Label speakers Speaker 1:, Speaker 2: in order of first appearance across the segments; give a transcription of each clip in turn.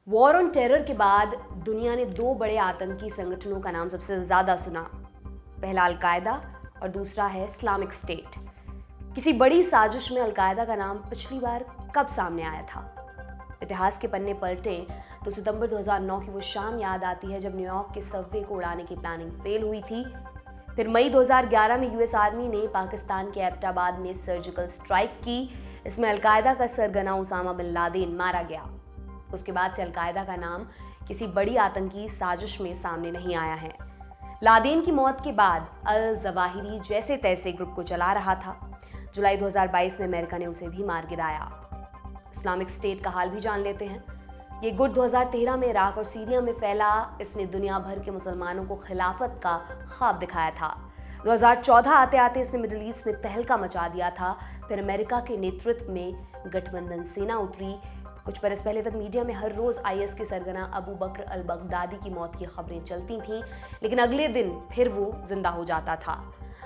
Speaker 1: War on terror के बाद दुनिया ने दो बड़े आतंकी संगठनों का नाम सबसे ज्यादा सुना। पहला अलकायदा और दूसरा है इस्लामिक स्टेट। किसी बड़ी साजिश में अलकायदा का नाम पिछली बार कब सामने आया था? इतिहास के पन्ने पलटे तो सितंबर 2009 की वो शाम याद आती है जब न्यूयॉर्क के सबवे को उड़ाने की प्लानिंग फेल हुई थी। फिर मई 2011 में यूएस आर्मी ने पाकिस्तान के एबटाबाद में सर्जिकल स्ट्राइक की। इसमें अलकायदा का सरगना उसामा बिन लादेन मारा गया। उसके बाद से अलकायदा का नाम किसी बड़ी आतंकी साजिश में सामने नहीं आया है। लादेन की मौत के बाद अल जवाहिरी जैसे तैसे ग्रुप को चला रहा था। जुलाई 2022 में अमेरिका ने उसे भी मार गिराया। इस्लामिक स्टेट का हाल भी जान लेते हैं। ये गुट 2013 में इराक और सीरिया में फैला। इसने दुनिया भर के मुसलमानों को खिलाफत का ख्वाब दिखाया था। 2014 आते आते इसने मिडिल ईस्ट में तहलका मचा दिया था। फिर अमेरिका के नेतृत्व में गठबंधन सेना उतरी। कुछ बरस पहले तक मीडिया में हर रोज आईएस के सरगना अबू बकर अल बगदादी की मौत की खबरें चलती थीं, लेकिन अगले दिन फिर वो जिंदा हो जाता था।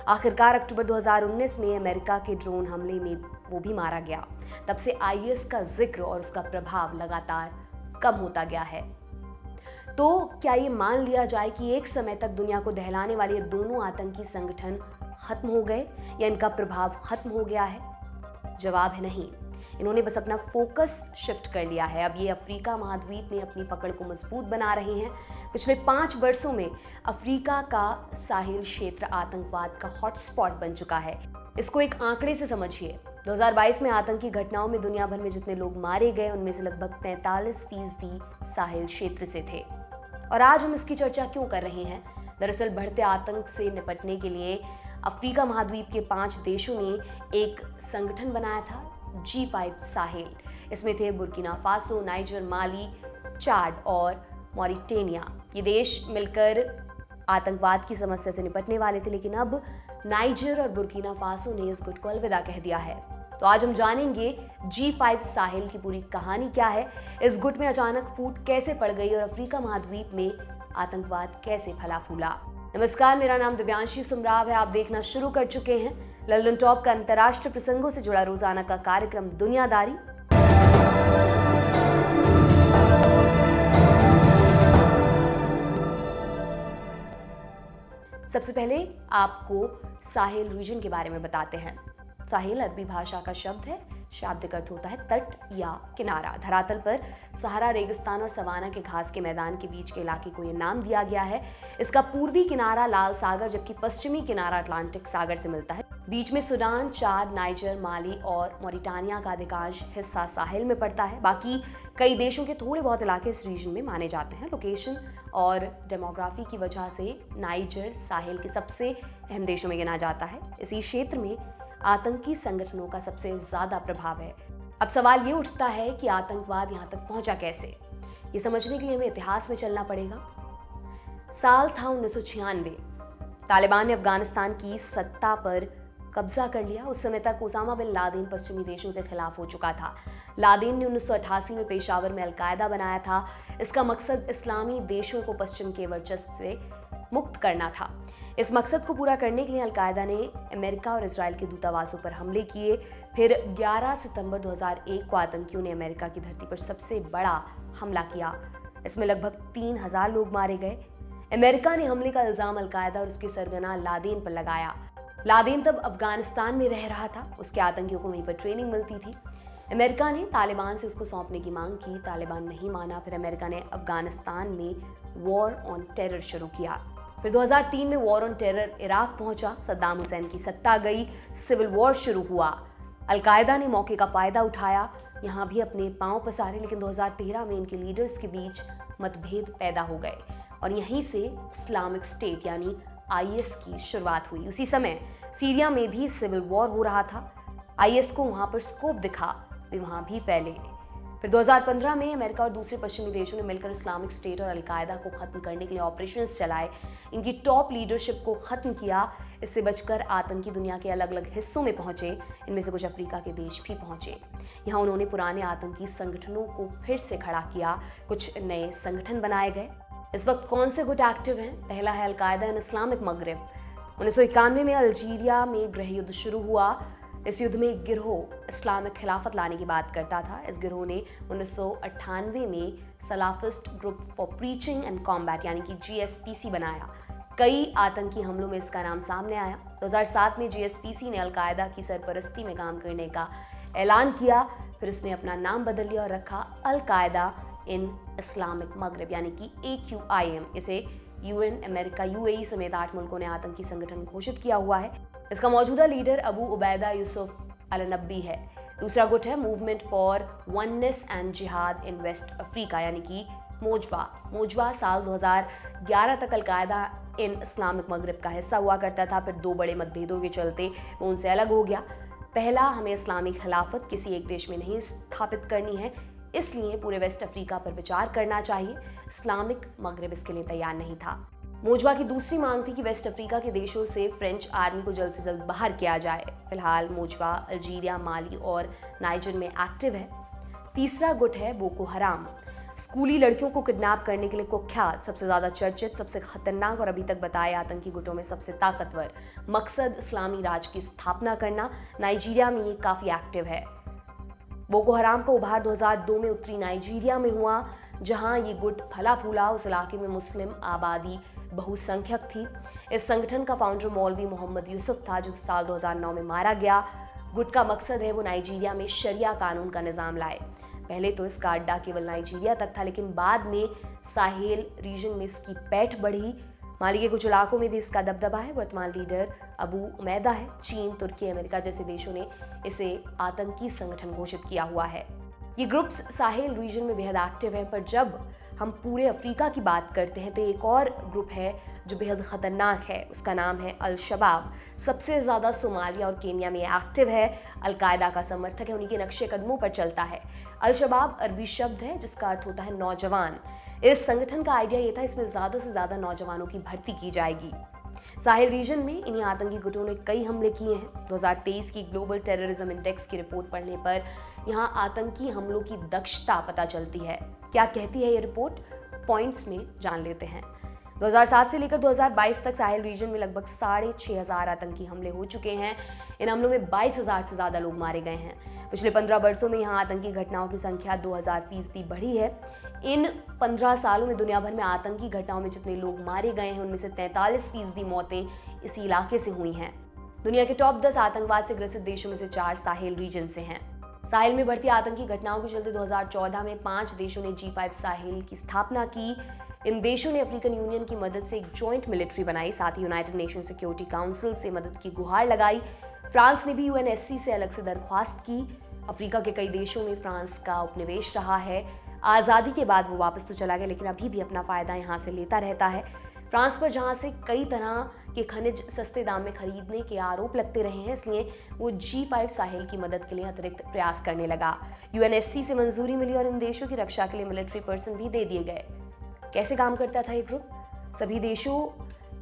Speaker 1: आखिरकार अक्टूबर 2019 में अमेरिका के ड्रोन हमले में वो भी मारा गया। तब से आईएस का जिक्र और उसका प्रभाव लगातार कम होता गया है। तो क्या ये मान लिया जाए कि एक समय तक दुनिया को दहलाने वाले ये दोनों आतंकी संगठन खत्म हो गए या इनका प्रभाव खत्म हो गया है? जवाब है नहीं। इन्होंने बस अपना फोकस शिफ्ट कर लिया है। अब ये अफ्रीका महाद्वीप में अपनी पकड़ को मजबूत बना रहे हैं। पिछले 5 वर्षों में अफ्रीका का साहिल क्षेत्र आतंकवाद का हॉटस्पॉट बन चुका है। इसको एक आंकड़े से समझिए। 2022 में आतंकी घटनाओं में दुनिया भर में जितने लोग मारे गए उनमें से लगभग 43% साहिल क्षेत्र से थे। और आज हम इसकी चर्चा क्यों कर रहे हैं? दरअसल बढ़ते आतंक से निपटने के लिए अफ्रीका महाद्वीप के 5 देशों ने एक संगठन बनाया था, G5 साहिल। इसमें थे बुर्किना फासो, नाइजर, माली, चाड और मॉरिटेनिया। ये देश मिलकर आतंकवाद की समस्या से निपटने वाले थे, लेकिन अब नाइजर और बुर्किना फासो ने इस गुट को अलविदा कह दिया है। तो आज हम जानेंगे G5 साहिल की पूरी कहानी क्या है, इस गुट में अचानक फूट कैसे पड़ गई और अफ्रीका महाद्वीप में आतंकवाद कैसे फला फूला। नमस्कार, मेरा नाम दिव्यांशी सुमराव है। आप देखना शुरू कर चुके हैं लंदन टॉप का अंतर्राष्ट्रीय प्रसंगों से जुड़ा रोजाना का कार्यक्रम दुनियादारी। सबसे पहले आपको साहिल रीजन के बारे में बताते हैं। साहिल अरबी भाषा का शब्द है। शाब्दिक अर्थ होता है तट या किनारा। धरातल पर सहारा रेगिस्तान और सवाना के घास के मैदान के बीच के इलाके को यह नाम दिया गया है। इसका पूर्वी किनारा लाल सागर जबकि पश्चिमी किनारा अटलांटिक सागर से मिलता है। बीच में सूडान, चाद, नाइजर, माली और मॉरिटानिया का अधिकांश हिस्सा साहिल में पड़ता है। बाकी कई देशों के थोड़े बहुत इलाके इस रीजन में माने जाते हैं। लोकेशन और डेमोग्राफी की वजह से नाइजर साहिल के सबसे अहम देशों में गिना जाता है। इसी क्षेत्र में आतंकी संगठनों का सबसे ज्यादा प्रभाव है। अब सवाल ये उठता है कि आतंकवाद यहाँ तक पहुंचा कैसे? ये समझने के लिए हमें इतिहास में चलना पड़ेगा। साल था 1996। तालिबान ने अफगानिस्तान की सत्ता पर कब्जा कर लिया। उस समय तक उसामा बिन लादेन पश्चिमी देशों के खिलाफ हो चुका था। लादेन ने 1988 में पेशावर में अलकायदा बनाया था। इसका मकसद इस्लामी देशों को पश्चिम के वर्चस्व से मुक्त करना था। इस मकसद को पूरा करने के लिए अलकायदा ने अमेरिका और इजराइल के दूतावासों पर हमले किए। फिर 11 सितंबर 2001 को आतंकियों ने अमेरिका की धरती पर सबसे बड़ा हमला किया। इसमें लगभग 3000 लोग मारे गए। अमेरिका ने हमले का इल्जाम अलकायदा और उसके सरगना लादेन पर लगाया। लादेन तब अफगानिस्तान में रह रहा था। उसके आतंकियों को वहीं पर ट्रेनिंग मिलती थी। अमेरिका ने तालिबान से उसको सौंपने की मांग की। तालिबान नहीं माना। फिर अमेरिका ने अफगानिस्तान में वॉर ऑन टेरर शुरू किया। फिर 2003 में वॉर ऑन टेरर इराक पहुंचा। सद्दाम हुसैन की सत्ता गई। सिविल वॉर शुरू हुआ। अलकायदा ने मौके का फायदा उठाया, यहाँ भी अपने पांव पसारे, लेकिन 2013 में इनके लीडर्स के बीच मतभेद पैदा हो गए और यहीं से इस्लामिक स्टेट यानी आईएस की शुरुआत हुई। उसी समय सीरिया में भी सिविल वॉर हो रहा था। आईएस को वहां पर स्कोप दिखा, वे वहां भी फैले। फिर 2015 में अमेरिका और दूसरे पश्चिमी देशों ने मिलकर इस्लामिक स्टेट और अलकायदा को खत्म करने के लिए ऑपरेशंस चलाए। इनकी टॉप लीडरशिप को खत्म किया। इससे बचकर आतंकी दुनिया के अलग अलग हिस्सों में पहुंचे। इनमें से कुछ अफ्रीका के देश भी पहुंचे। यहाँ उन्होंने पुराने आतंकी संगठनों को फिर से खड़ा किया। कुछ नए संगठन बनाए गए। इस वक्त कौन से गुट एक्टिव हैं? पहला है अलकायदा इन इस्लामिक मगरिब। 1991 में अल्जीरिया में गृह युद्ध शुरू हुआ। इस युद्ध में एक गिरोह इस्लामिक खिलाफत लाने की बात करता था। इस गिरोह ने 1998 में Salafist group for preaching and combat यानी कि GSPC बनाया। कई आतंकी हमलों में इसका नाम सामने आया। 2007 में GSPC ने अलकायदा की सरपरस्ती में काम करने का ऐलान किया। फिर उसने अपना नाम बदल लिया और रखा अलकायदा इन इस्लामिक मगरब यानी कि AQIM। इसे UN, अमेरिका, UAE समेत 8 मुल्कों ने आतंकी संगठन घोषित किया हुआ है। इसका मौजूदा लीडर अबू उबैदा यूसुफ अल-नबी है। दूसरा गुट है मूवमेंट फॉर वननेस एंड जिहाद इन वेस्ट अफ्रीका यानी कि मोजवा साल 2011 तक अलकायदा इन इस्लामिक मगरब का हिस्सा हुआ करता था। फिर 2 बड़े मतभेदों के चलते वो उनसे अलग हो गया। पहला, हमें इस्लामी खिलाफत किसी एक देश में नहीं स्थापित करनी है, इसलिए पूरे वेस्ट अफ्रीका पर विचार करना चाहिए। इस्लामिक मगरब इसके लिए तैयार नहीं था। मोजवा की दूसरी मांग थी कि वेस्ट अफ्रीका के देशों से फ्रेंच आर्मी को जल्द से जल्द बाहर किया जाए। फिलहाल मोजवा अल्जीरिया, माली और नाइजर में एक्टिव है। तीसरा गुट है बोको हराम। स्कूली लड़कियों को किडनैप करने के लिए कुख्यात, सबसे ज्यादा चर्चित, सबसे खतरनाक और अभी तक बताए आतंकी गुटों में सबसे ताकतवर। मकसद इस्लामी राज की स्थापना करना। नाइजीरिया में ये काफी एक्टिव है। बोको हराम का उभार 2002 में उत्तरी नाइजीरिया में हुआ, जहां ये गुट फला फूला। उस इलाके में मुस्लिम आबादी बहुसंख्यक थी। इस संगठन का फाउंडर मौलवी मोहम्मद यूसुफ था, जो साल 2009 में मारा गया। गुट का मकसद है वो नाइजीरिया में शरिया कानून का निज़ाम लाए। पहले तो इसका अड्डा केवल नाइजीरिया तक था, लेकिन बाद में साहेल रीजन में इसकी पैठ बढ़ी। माली के कुछ इलाकों में भी इसका दबदबा है। वर्तमान लीडर अबू उमैदा है। चीन, तुर्की, अमेरिका जैसे देशों ने इसे आतंकी संगठन घोषित किया हुआ है। ये ग्रुप्स साहेल रीजन में बेहद एक्टिव हैं, पर जब हम पूरे अफ्रीका की बात करते हैं तो एक और ग्रुप है जो बेहद खतरनाक है। उसका नाम है अल-शबाब। सबसे ज़्यादा सोमालिया और केन्या में एक्टिव है। अलकायदा का समर्थक है, उन्हीं के नक्शे कदमों पर चलता है। अल-शबाब अरबी शब्द है जिसका अर्थ होता है नौजवान। इस संगठन का आइडिया ये था, इसमें ज़्यादा से ज़्यादा नौजवानों की भर्ती की जाएगी। साहिल रीजन में इन्हीं आतंकी गुटों ने कई हमले किए हैं। 2023 की ग्लोबल टेररिज्म इंडेक्स की रिपोर्ट पढ़ने पर यहाँ आतंकी हमलों की दक्षता पता चलती है। क्या कहती है ये रिपोर्ट, पॉइंट्स में जान लेते हैं। 2007 से लेकर 2022 तक साहिल रीजन में लगभग 6,500 आतंकी हमले हो चुके हैं। इन हमलों में 22,000 से ज़्यादा लोग मारे गए हैं। पिछले 15 वर्षों में यहाँ आतंकी घटनाओं की संख्या 2000% बढ़ी है। इन 15 सालों में दुनिया भर में आतंकी घटनाओं में जितने लोग मारे गए हैं, उनमें से 43% मौतें इसी इलाके से हुई हैं। दुनिया के टॉप 10 आतंकवाद से ग्रसित देशों में से 4 साहेल रीजन से हैं। साहेल में बढ़ती आतंकी घटनाओं के चलते 2014 में 5 देशों ने G5 साहेल की स्थापना की। इन देशों ने अफ्रीकन यूनियन की मदद से एक जॉइंट मिलिट्री बनाई, साथ ही यूनाइटेड नेशन सिक्योरिटी काउंसिल से मदद की गुहार लगाई। फ्रांस ने भी UNSC से अलग से दरख्वास्त की। अफ्रीका के कई देशों में फ्रांस का उपनिवेश रहा है। आज़ादी के बाद वो वापस तो चला गया, लेकिन अभी भी अपना फ़ायदा यहाँ से लेता रहता है। फ्रांस पर जहाँ से कई तरह के खनिज सस्ते दाम में खरीदने के आरोप लगते रहे हैं, इसलिए वो G5 साहेल की मदद के लिए अतिरिक्त प्रयास करने लगा। UNSC से मंजूरी मिली और इन देशों की रक्षा के लिए मिलिट्री पर्सन भी दे दिए गए। कैसे काम करता था ये ग्रुप? सभी देशों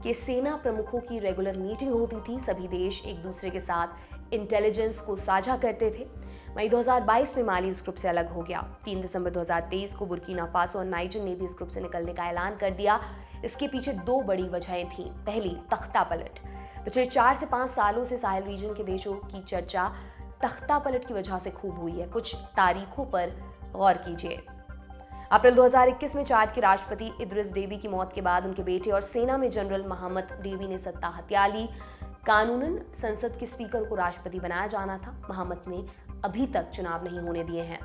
Speaker 1: के सेना प्रमुखों की रेगुलर मीटिंग होती थी। सभी देश एक दूसरे के साथ इंटेलिजेंस को साझा करते थे। मई 2022 में माली इस ग्रुप से अलग हो गया। 3 दिसंबर 2023 को बुर्किना फासो और नाइजर ने भी इस ग्रुप से निकलने का ऐलान कर दिया। इसके पीछे 2 बड़ी वजहें थीं। पहली, तख्ता पलट। पिछले 4 से 5 सालों से साहेल रीजन के देशों की चर्चा तख्ता पलट की वजह से खूब हुई है। कुछ तारीखों पर गौर कीजिए। अप्रैल 2021 में चाद के राष्ट्रपति इद्रिस डेबी की मौत के बाद उनके बेटे और सेना में जनरल मोहम्मद डेबी ने सत्ता हथिया ली। कानूनन संसद के स्पीकर को राष्ट्रपति बनाया जाना था। मोहम्मद ने अभी तक चुनाव नहीं होने दिए हैं।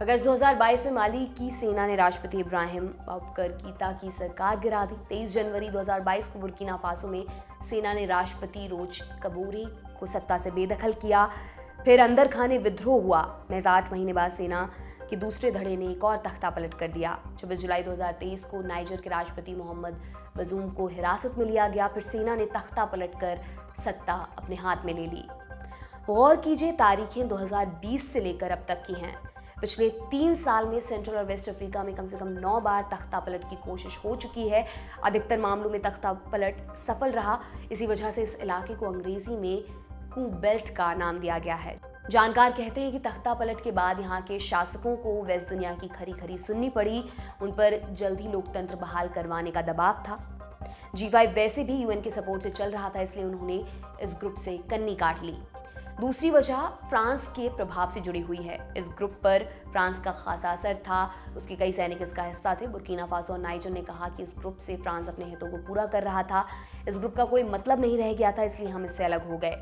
Speaker 1: अगस्त 2022 में माली की सेना ने राष्ट्रपति इब्राहिम बाबकर कीता की सरकार गिरा दी। 23 जनवरी 2022 को बुर्किना फासो में सेना ने राष्ट्रपति रोच कबोरे को सत्ता से बेदखल किया। फिर अंदर खाने विद्रोह हुआ। महज 8 महीने बाद सेना के दूसरे धड़े ने एक और तख्ता पलट कर दिया। 26 जुलाई 2023 को नाइजर के राष्ट्रपति मोहम्मद बजूम को हिरासत में लिया गया। फिर सेना ने तख्ता पलट कर सत्ता अपने हाथ में ले ली। गौर कीजिए, तारीखें 2020 से लेकर अब तक की हैं। पिछले 3 साल में सेंट्रल और वेस्ट अफ्रीका में कम से कम 9 बार तख्ता पलट की कोशिश हो चुकी है। अधिकतर मामलों में तख्ता पलट सफल रहा। इसी वजह से इस इलाके को अंग्रेजी में कू बेल्ट का नाम दिया गया है। जानकार कहते हैं कि तख्ता पलट के बाद यहाँ के शासकों को वेस्ट दुनिया की खरी खरी सुननी पड़ी। उन पर जल्द ही लोकतंत्र बहाल करवाने का दबाव था। G5 वैसे भी UN के सपोर्ट से चल रहा था, इसलिए उन्होंने इस ग्रुप से कन्नी काट ली। दूसरी वजह फ्रांस के प्रभाव से जुड़ी हुई है। इस ग्रुप पर फ्रांस का खासा असर था, उसके कई सैनिक इसका हिस्सा थे। बुर्किना फासो और नाइजर ने कहा कि इस ग्रुप से फ्रांस अपने हितों को पूरा कर रहा था, इस ग्रुप का कोई मतलब नहीं रह गया था, इसलिए हम इससे अलग हो गए।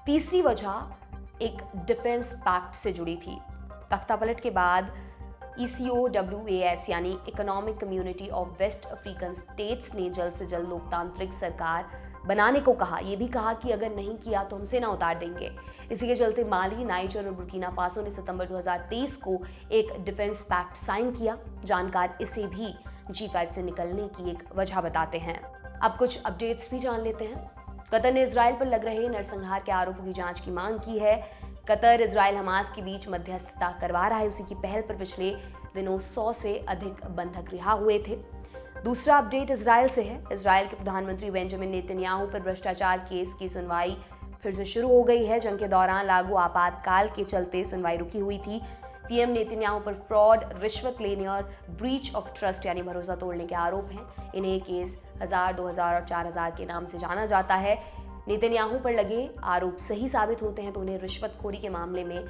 Speaker 1: तीसरी वजह एक डिफेंस पैक्ट से जुड़ी थी। तख्तापलट के बाद ECOWAS यानी Economic Community of West African States ने जल्द से जल्द लोकतांत्रिक सरकार बनाने को कहा। यह भी कहा कि अगर नहीं किया तो हम सेना उतार देंगे। इसी के चलते माली, नाइजर और बुर्किना फासो ने सितंबर 2023 को एक डिफेंस पैक्ट साइन किया। जानकार इसे भी G5 से निकलने की एक वजह बताते हैं। अब कुछ अपडेट्स भी जान लेते हैं। कतर ने इजराइल पर लग रहे नरसंहार के आरोपों की जांच की मांग की है। कतर इजराइल हमास के बीच मध्यस्थता करवा रहा है। उसी की पहल पर पिछले दिनों 100 से अधिक बंधक रिहा हुए थे। दूसरा अपडेट इजराइल से है। इजराइल के प्रधानमंत्री बेंजामिन नेतन्याहू पर भ्रष्टाचार केस की सुनवाई फिर से शुरू हो गई है। जंग के दौरान लागू आपातकाल के चलते सुनवाई रुकी हुई थी। पीएम नेतन्याहू पर फ्रॉड, रिश्वत लेने और ब्रीच ऑफ ट्रस्ट यानी भरोसा तोड़ने के आरोप हैं। इन्हें केस 1000, 2000 और 4000 के नाम से जाना जाता है। नेतन्याहू पर लगे आरोप सही साबित होते हैं तो उन्हें रिश्वतखोरी के मामले में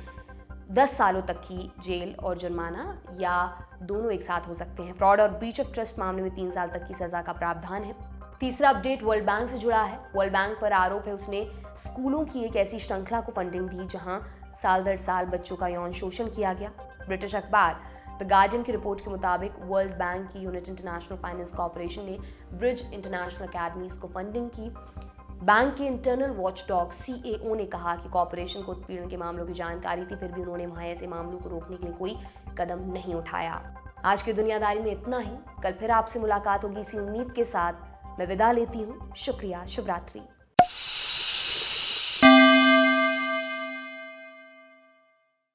Speaker 1: 10 सालों तक की जेल और जुर्माना या दोनों एक साथ हो सकते हैं। फ्रॉड और ब्रीच ऑफ ट्रस्ट मामले में 3 साल तक की सजा का प्रावधान है। तीसरा अपडेट वर्ल्ड बैंक से जुड़ा है। वर्ल्ड बैंक पर आरोप है उसने स्कूलों की एक ऐसी श्रृंखला को फंडिंग दी जहां साल दर साल बच्चों का यौन शोषण किया गया। ब्रिटिश अखबार द गार्डियन की रिपोर्ट के मुताबिक वर्ल्ड बैंक की यूनिट इंटरनेशनल फाइनेंस कॉर्पोरेशन ने ब्रिज इंटरनेशनल अकेडमीज को फंडिंग की। बैंक के इंटरनल वॉचडॉग CAO ने कहा कि कॉर्पोरेशन को उत्पीड़न के मामलों की जानकारी थी, फिर भी उन्होंने वहां ऐसे मामलों को रोकने के लिए कोई कदम नहीं उठाया। आज की दुनियादारी में इतना ही। कल फिर आपसे मुलाकात होगी इसी उम्मीद के साथ। मैं विदा लेती हूँ। शुक्रिया। शुभ रात्रि।